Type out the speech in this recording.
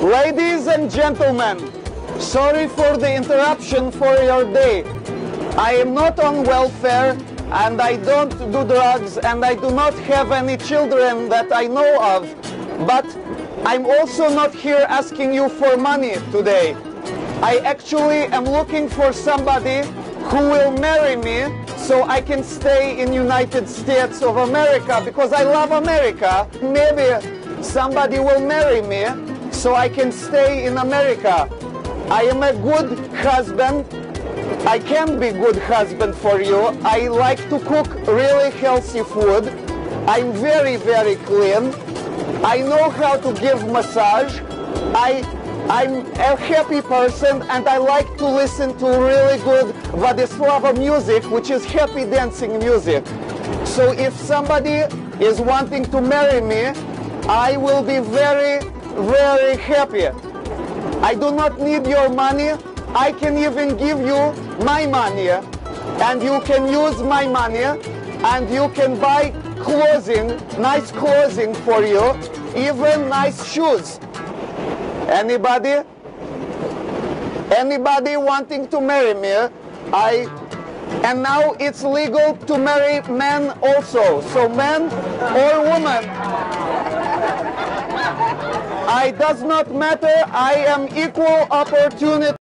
Ladies and gentlemen, sorry for the interruption for your day. I am not on welfare and I don't do drugs and I do not have any children that I know of. But I'm also not here asking you for money today. I actually am looking for somebody who will marry me so I can stay in United States of America because I love America. Maybe somebody will marry me so I can stay in America. I am a good husband. I can be good husband for you. I like to cook really healthy food. I'm very, very clean. I know how to give massage. I'm a happy person and I like to listen to really good Vladislava music, which is happy dancing music. So if somebody is wanting to marry me, I will be very, very happy. I do not need your money. I can even give you my money and you can use my money and you can buy clothing, nice clothing for you, even nice shoes. Anybody? Anybody wanting to marry me? And now it's legal to marry men also. So men or women. It does not matter. I am equal opportunity.